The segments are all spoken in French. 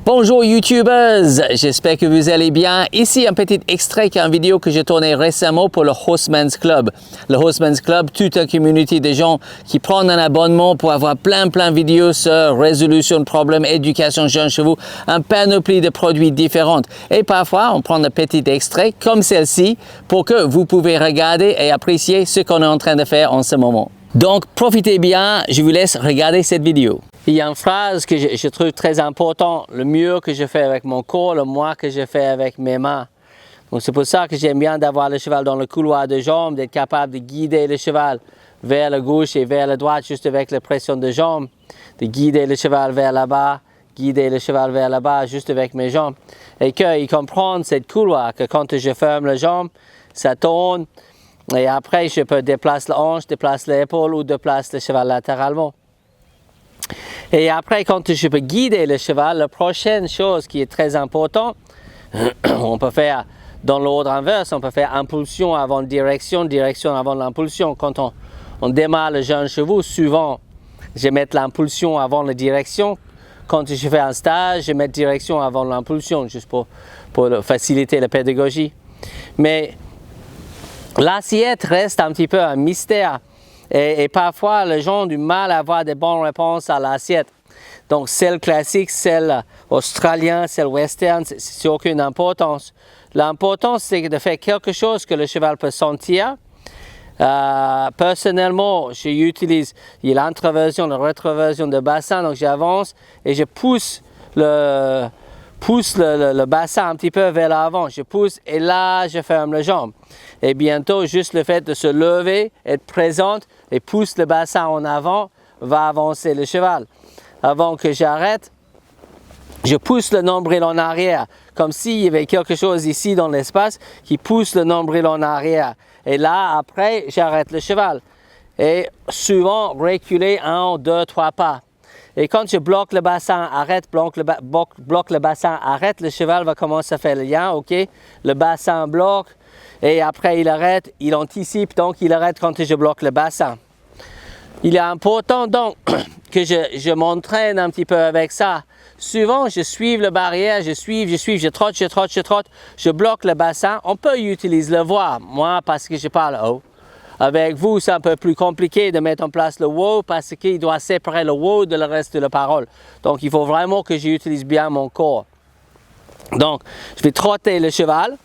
Bonjour YouTubers, j'espère que vous allez bien. Ici un petit extrait d'une vidéo que j'ai tournée récemment pour le Horseman's Club. Le Horseman's Club, toute une communauté de gens qui prennent un abonnement pour avoir plein de vidéos sur résolution de problèmes, éducation jeunes chevaux, un panoplie de produits différents. Et parfois, on prend un petit extrait comme celle-ci pour que vous pouvez regarder et apprécier ce qu'on est en train de faire en ce moment. Donc, profitez bien, je vous laisse regarder cette vidéo. Il y a une phrase que je trouve très importante, le mieux que je fais avec mon corps, le moins que je fais avec mes mains. Donc c'est pour ça que j'aime bien d'avoir le cheval dans le couloir de jambes, d'être capable de guider le cheval vers la gauche et vers la droite juste avec la pression de jambes, de guider le cheval vers là-bas, guider le cheval vers là-bas juste avec mes jambes. Et qu'il comprenne cette couloir, que quand je ferme la jambe, ça tourne et après je peux déplacer la hanche, déplacer l'épaule ou déplacer le cheval latéralement. Et après, quand je peux guider le cheval, la prochaine chose qui est très importante, on peut faire dans l'ordre inverse, on peut faire impulsion avant direction, direction avant l'impulsion. Quand on démarre le jeune chevaux, souvent, je mets l'impulsion avant la direction. Quand je fais un stage, je mets direction avant l'impulsion, juste pour faciliter la pédagogie. Mais l'assiette reste un petit peu un mystère. Et parfois, les gens ont du mal à avoir des bonnes réponses à l'assiette. Donc, celle classique, celle australienne, celle western, c'est aucune importance. L'importance, c'est de faire quelque chose que le cheval peut sentir. Personnellement, j'utilise l'introversion, la rétroversion de bassin. Donc, j'avance et je pousse le bassin un petit peu vers l'avant. Je pousse et là, je ferme la jambe. Et bientôt, juste le fait de se lever, être présente et pousse le bassin en avant, va avancer le cheval. Avant que j'arrête, je pousse le nombril en arrière, comme s'il y avait quelque chose ici dans l'espace qui pousse le nombril en arrière. Et là, après, j'arrête le cheval. Et souvent, reculer 1, 2, 3 pas. Et quand je bloque le bassin, arrête, bloque le bassin, arrête, le cheval va commencer à faire le lien, ok? Le bassin bloque et après il arrête, il anticipe, donc il arrête quand je bloque le bassin. Il est important donc que je m'entraîne un petit peu avec ça. Souvent, je suis la barrière, je trotte, je bloque le bassin. On peut utiliser le voix, moi parce que je parle haut. Avec vous, c'est un peu plus compliqué de mettre en place le wow parce qu'il doit séparer le wow de le reste de la parole. Donc, il faut vraiment que j'utilise bien mon corps. Donc, je vais trotter le cheval.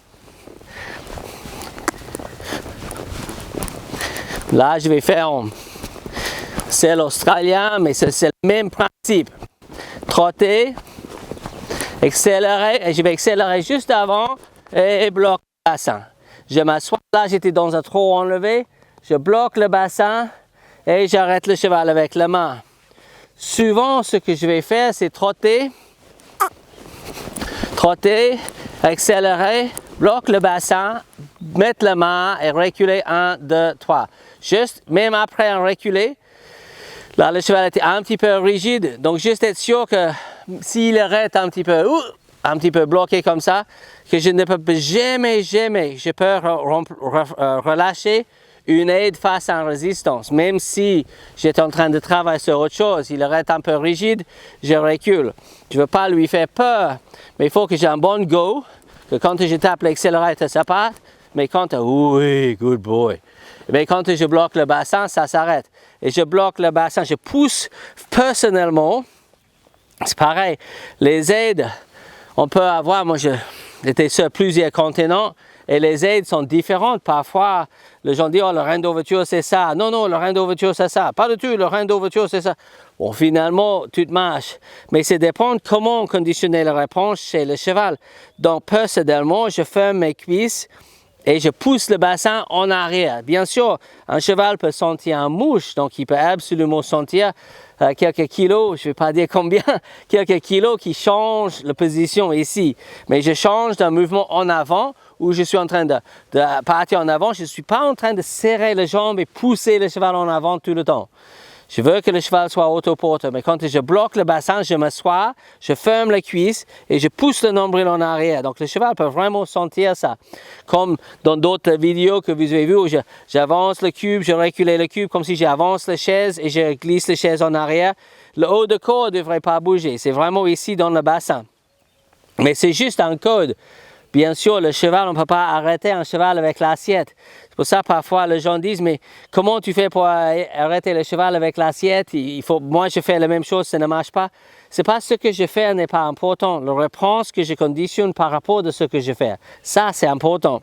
Là, je vais faire c'est l'australien, mais c'est le même principe. Trotter, accélérer, et je vais accélérer juste avant et bloquer le bassin. Je m'assois, là j'étais dans un trot enlevé. Je bloque le bassin et j'arrête le cheval avec la main. Souvent, ce que je vais faire, c'est trotter, accélérer, bloque le bassin, mettre la main et reculer 1, 2, 3. Juste, même après un reculé, là le cheval était un petit peu rigide, donc juste être sûr que s'il arrête un petit peu bloqué comme ça, que je ne peux jamais, je peux relâcher une aide face à une résistance. Même si j'étais en train de travailler sur autre chose, il arrête un peu rigide, je recule. Je ne veux pas lui faire peur, mais il faut que j'ai un bon go, que quand je tape l'accélérateur, ça part, mais quand, oui, good boy. Mais quand je bloque le bassin, ça s'arrête. Et je bloque le bassin, je pousse personnellement, c'est pareil, les aides, on peut avoir, moi j'étais sur plusieurs continents et les aides sont différentes. Parfois, les gens disent, oh, le rein d'ouverture c'est ça. Non, le rein d'ouverture c'est ça. Pas du tout, le rein d'ouverture c'est ça. Bon, finalement, tout marche. Mais ça dépend de comment conditionner la réponse chez le cheval. Donc, personnellement, je ferme mes cuisses et je pousse le bassin en arrière. Bien sûr, un cheval peut sentir un mouche, donc il peut absolument sentir quelques kilos, je ne vais pas dire combien, quelques kilos qui changent la position ici. Mais je change d'un mouvement en avant où je suis en train de partir en avant. Je ne suis pas en train de serrer les jambes et pousser le cheval en avant tout le temps. Je veux que le cheval soit autoporteur, mais quand je bloque le bassin, je m'assois, je ferme les cuisses et je pousse le nombril en arrière. Donc le cheval peut vraiment sentir ça. Comme dans d'autres vidéos que vous avez vues où j'avance le cube, je recule le cube comme si j'avance la chaise et je glisse la chaise en arrière. Le haut de corps ne devrait pas bouger, c'est vraiment ici dans le bassin. Mais c'est juste un code. Bien sûr, le cheval, on ne peut pas arrêter un cheval avec l'assiette. C'est pour ça, parfois, les gens disent, mais comment tu fais pour arrêter le cheval avec l'assiette? Moi, je fais la même chose, ça ne marche pas. C'est pas ce que je fais n'est pas important. La réponse que je conditionne par rapport à ce que je fais, ça, c'est important.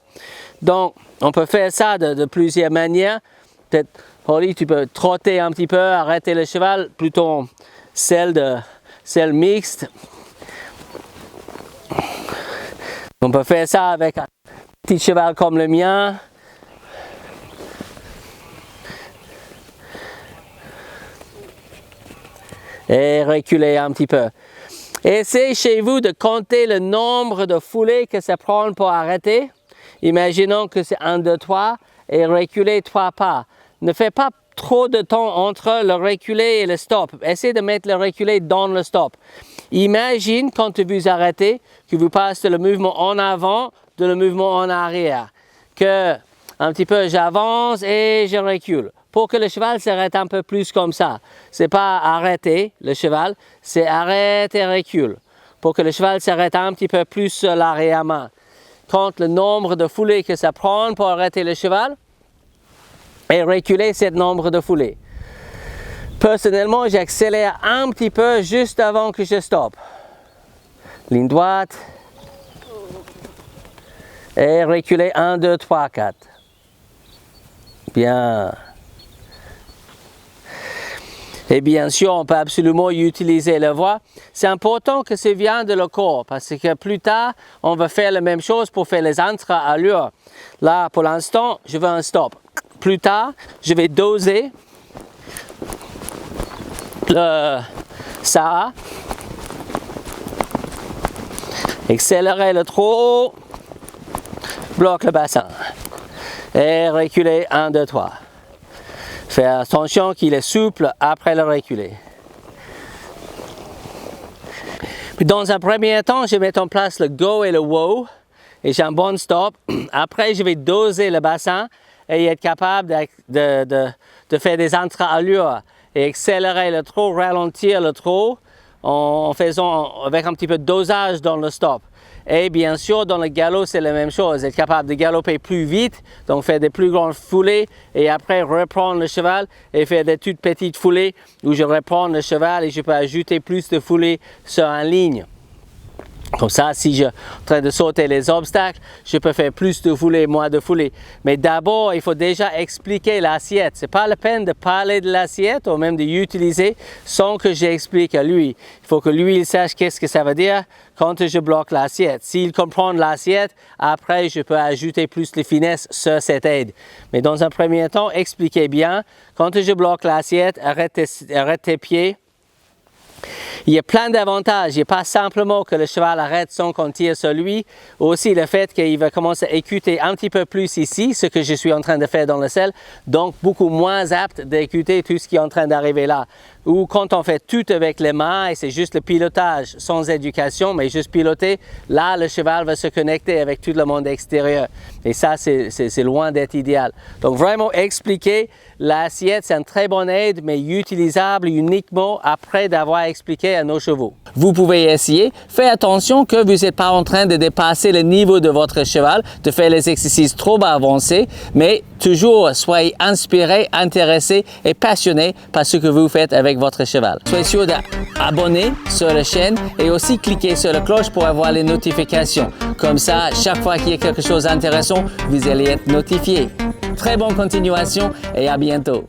Donc, on peut faire ça de plusieurs manières. Peut-être, Holly, tu peux trotter un petit peu, arrêter le cheval, plutôt celle mixte. On peut faire ça avec un petit cheval comme le mien. Et reculer un petit peu. Essayez chez vous de compter le nombre de foulées que ça prend pour arrêter. Imaginons que c'est 1, 2, 3 et reculer 3 pas. Ne faites pas trop de temps entre le reculer et le stop. Essayez de mettre le reculer dans le stop. Imagine quand vous arrêtez que vous passez le mouvement en avant de le mouvement en arrière. Que un petit peu j'avance et je recule. Pour que le cheval s'arrête un peu plus comme ça. C'est pas arrêter le cheval, c'est arrête et recule. Pour que le cheval s'arrête un petit peu plus sur l'arrière-main. Compte le nombre de foulées que ça prend pour arrêter le cheval et reculer ce nombre de foulées. Personnellement, j'accélère un petit peu juste avant que je stoppe. Ligne droite. Et reculer 1, 2, 3, 4. Bien. Et bien sûr, on peut absolument utiliser la voix. C'est important que ça vienne de le corps parce que plus tard, on va faire la même chose pour faire les entre-allures. Là, pour l'instant, je veux un stop. Plus tard, je vais doser ça. Accélérer le trot. Bloque le bassin. Et reculer 1, 2, 3. Faire attention qu'il est souple après le reculer. Dans un premier temps, je mets en place le go et le wow. Et j'ai un bon stop. Après, je vais doser le bassin et être capable de faire des entre-allures et accélérer le trot, ralentir le trot en faisant avec un petit peu de dosage dans le stop. Et bien sûr, dans le galop, c'est la même chose. Être capable de galoper plus vite, donc faire des plus grandes foulées et après reprendre le cheval et faire des toutes petites foulées où je reprends le cheval et je peux ajouter plus de foulées sur une ligne. Comme ça, si je suis en train de sauter les obstacles, je peux faire plus de foulées, moins de foulées. Mais d'abord, il faut déjà expliquer l'assiette. Ce n'est pas la peine de parler de l'assiette ou même de l'utiliser sans que j'explique à lui. Il faut que lui il sache qu'est-ce que ça veut dire quand je bloque l'assiette. S'il comprend l'assiette, après, je peux ajouter plus de finesse sur cette aide. Mais dans un premier temps, expliquez bien. Quand je bloque l'assiette, arrête tes pieds. Il y a plein d'avantages. Il n'y a pas simplement que le cheval arrête sans qu'on tire sur lui. Aussi le fait qu'il va commencer à écouter un petit peu plus ici, ce que je suis en train de faire dans le selle. Donc beaucoup moins apte d'écouter tout ce qui est en train d'arriver là. Ou quand on fait tout avec les mains et c'est juste le pilotage sans éducation, mais juste piloter, là le cheval va se connecter avec tout le monde extérieur. Et ça c'est loin d'être idéal. Donc vraiment expliquer l'assiette, c'est une très bonne aide, mais utilisable uniquement après d'avoir expliqué à nos chevaux. Vous pouvez essayer. Faites attention que vous n'êtes pas en train de dépasser le niveau de votre cheval, de faire les exercices trop avancés, mais toujours soyez inspiré, intéressé et passionné par ce que vous faites avec votre cheval. Soyez sûr d'abonner sur la chaîne et aussi cliquer sur la cloche pour avoir les notifications. Comme ça, chaque fois qu'il y a quelque chose d'intéressant, vous allez être notifié. Très bonne continuation et à bientôt.